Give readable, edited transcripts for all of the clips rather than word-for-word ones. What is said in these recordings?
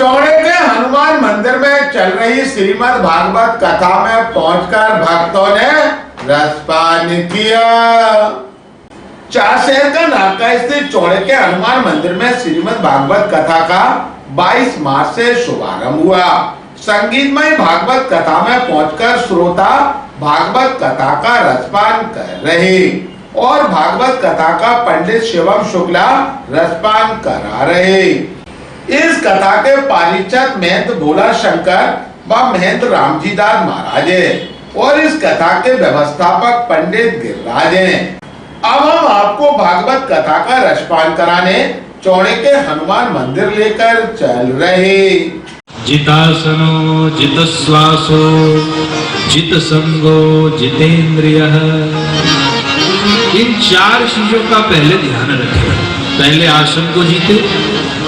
चौड़े के हनुमान मंदिर में चल रही श्रीमद् भागवत कथा में पहुंचकर भक्तों ने रसपान किया। चारशहर का नाका स्थित चौड़े के हनुमान मंदिर में श्रीमद् भागवत कथा का 22 मार्च से शुभारंभ हुआ। संगीतमय भागवत कथा में पहुंचकर श्रोता भागवत कथा का रसपान कर रहे और भागवत कथा का पंडित शिवम शुक्ला रसपान करा रहे। इस कथा के पारिचक महंत भोला शंकर व महंत रामजी दास महाराज है और इस कथा के व्यवस्थापक पंडित गिरिराज हैं। अब हम आपको भागवत कथा का रसपान कराने चौड़े के हनुमान मंदिर लेकर चल रहे। जितासनो जितश्वासो जितसंगो जितेंद्रियः, इन 4 चीजों का पहले ध्यान रखें। पहले आसन को जीते,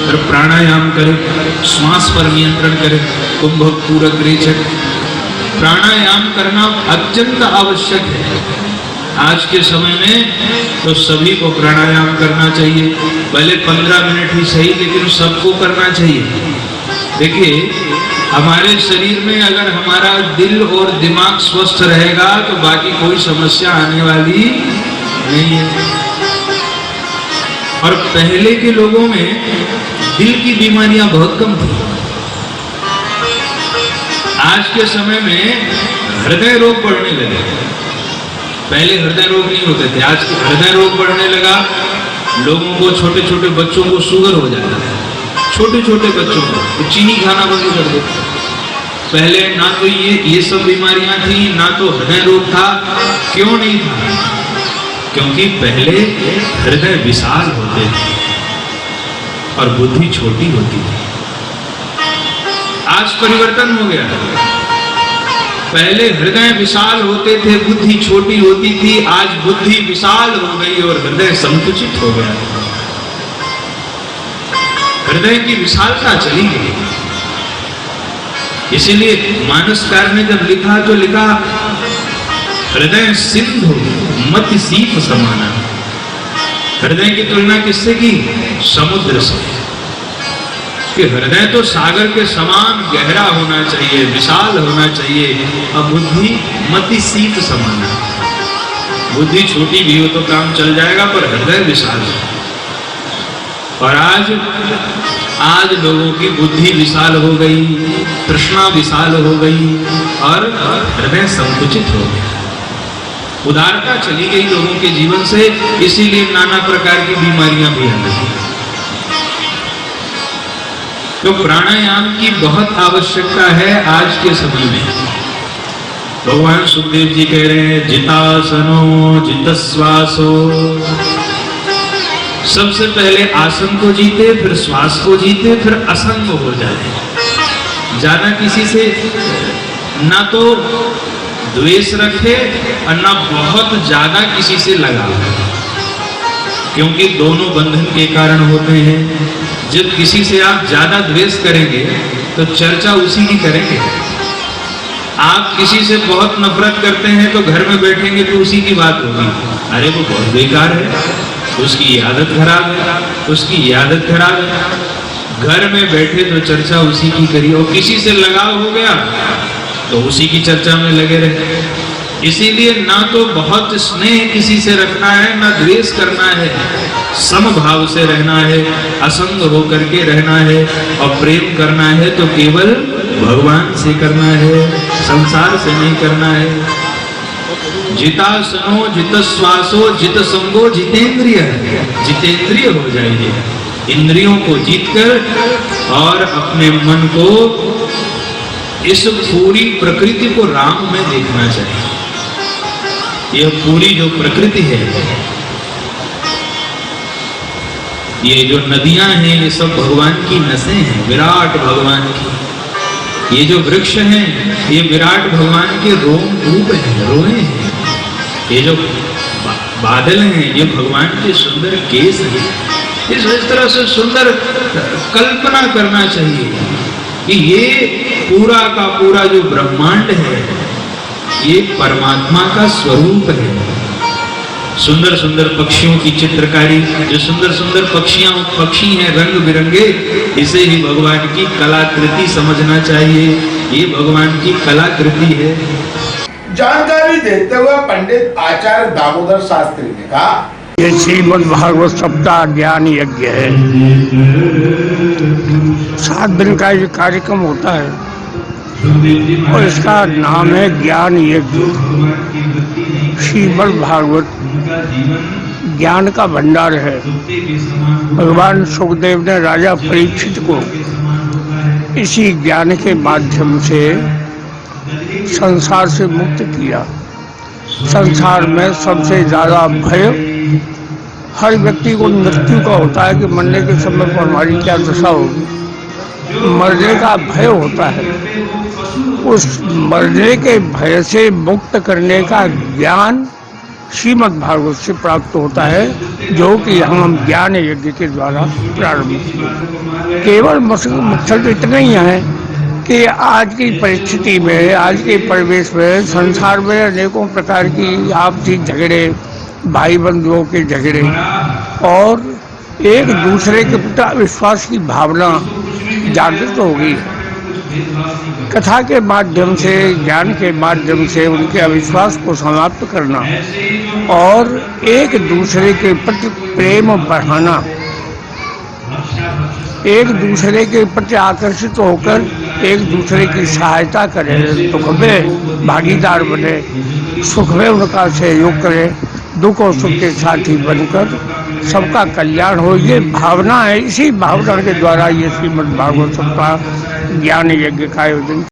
फिर प्राणायाम करें, श्वास पर नियंत्रण करें, कुंभक पूरक रेचक। प्राणायाम करना अत्यंत आवश्यक है। आज के समय में तो सभी को प्राणायाम करना चाहिए, भले 15 मिनट ही सही, लेकिन सबको करना चाहिए। देखिए, हमारे शरीर में अगर हमारा दिल और दिमाग स्वस्थ रहेगा तो बाकी कोई समस्या आने वाली नहीं है। और पहले के लोगों में दिल की बीमारियां बहुत कम थी। आज के समय में हृदय रोग बढ़ने लगे। पहले हृदय रोग नहीं होते थे, आज हृदय रोग बढ़ने लगा। लोगों को, छोटे छोटे बच्चों को शुगर हो जाता है। छोटे छोटे बच्चों को तो चीनी खाना बंद कर दो। पहले ना तो ये सब बीमारियां थी, ना तो हृदय रोग था। क्यों नहीं था? क्योंकि पहले हृदय विशाल होते थे और बुद्धि छोटी होती थी। आज परिवर्तन हो गया। पहले हृदय विशाल होते थे, बुद्धि छोटी होती थी। आज बुद्धि विशाल हो गई और हृदय संकुचित हो गया। हृदय की विशालता चली गई। इसीलिए मानसकार ने जब लिखा तो लिखा, हृदय सिंधु मति सीप समाना। हृदय की तुलना किससे की? समुद्र से। कि हृदय तो सागर के समान गहरा होना चाहिए, विशाल होना चाहिए। और बुद्धि मति सीप समाना। बुद्धि छोटी भी हो तो काम चल जाएगा, पर हृदय विशाल है। और आज लोगों की बुद्धि विशाल हो गई, तृष्णा विशाल हो गई और हृदय संकुचित हो गया। उदारता चली गई लोगों के जीवन से, इसीलिए नाना प्रकार की बीमारियां भी आ गई। तो प्राणायाम की बहुत आवश्यकता है आज के समय में। भगवान सुखदेव जी कह रहे हैं, जितासनो जितश्वासो। सबसे पहले आसन को जीते, फिर श्वास को जीते, फिर असंग हो जाए। ज्यादा किसी से ना तो द्वेष रखे और ना बहुत ज्यादा किसी से लगा, क्योंकि दोनों बंधन के कारण होते हैं। जब किसी से आप ज्यादा द्वेष करेंगे तो चर्चा उसी की करेंगे। आप किसी से बहुत नफरत करते हैं तो घर में बैठेंगे तो उसी की बात होगी। अरे वो बहुत बेकार है, उसकी आदत खराब है, उसकी आदत खराब है। घर में बैठे तो चर्चा उसी की करिए। और किसी से लगाव हो गया तो उसी की चर्चा में लगे रहे। इसीलिए ना तो बहुत स्नेह किसी से रखना है, ना द्वेष करना है। समभाव से रहना है, असंग होकर के रहना है। और प्रेम करना है तो केवल भगवान से करना है, संसार से नहीं करना है। जितासनो जितश्वासो जितसंगो जितेंद्रिय। जितेंद्रिय हो जाइए, इंद्रियों को जीतकर और अपने मन को इस पूरी प्रकृति को राम में देखना चाहिए। यह पूरी जो प्रकृति है, ये जो नदियां हैं, ये सब भगवान की नसें हैं, विराट भगवान की। ये जो वृक्ष हैं, ये विराट भगवान के रोम रूप हैं, रोए हैं। ये जो बादल हैं, ये भगवान के सुंदर केस हैं। इस तरह से सुंदर कल्पना करना चाहिए कि ये पूरा का पूरा जो ब्रह्मांड है, ये परमात्मा का स्वरूप है। सुंदर सुंदर पक्षियों की चित्रकारी, जो सुंदर सुंदर पक्षी हैं रंग बिरंगे, इसे ही भगवान की कलाकृति समझना चाहिए। ये भगवान की कलाकृति है। जानकारी देते हुए पंडित आचार्य दामोदर शास्त्री ने कहा, ये श्रीमद् भागवत सप्ताह ज्ञान यज्ञ है। 7 दिन का ये कार्यक्रम होता है और इसका नाम है ज्ञान यज्ञ। श्रीमद् भागवत ज्ञान का भंडार है। भगवान सुखदेव ने राजा परीक्षित को इसी ज्ञान के माध्यम से संसार से मुक्त किया। संसार में सबसे ज्यादा भय हर व्यक्ति को मृत्यु का होता है कि मरने के समय पर हमारी क्या दशा होगी। मरने का भय होता है। उस मरने के भय से मुक्त करने का ज्ञान श्रीमद् भागवत से प्राप्त होता है, जो कि हम ज्ञान यज्ञ के द्वारा प्रारंभ किए। केवल मकसद इतना ही है कि आज की परिस्थिति में, आज के परिवेश में, संसार में अनेकों प्रकार की आपसी झगड़े, भाई बंधुओं के झगड़े और एक दूसरे के प्रति विश्वास की भावना जागृत हो गई है। कथा के माध्यम से, ज्ञान के माध्यम से उनके अविश्वास को समाप्त करना और एक दूसरे के प्रति प्रेम बढ़ाना, एक दूसरे के प्रति आकर्षित होकर एक दूसरे की सहायता करें, दुख में भागीदार बने, सुख में उनका सहयोग करें, दुख और सुख के साथी बनकर सबका कल्याण हो, ये भावना है। इसी भावना के द्वारा ये श्रीमद् भागवत सप्ताह ज्ञान यज्ञ का आयोजन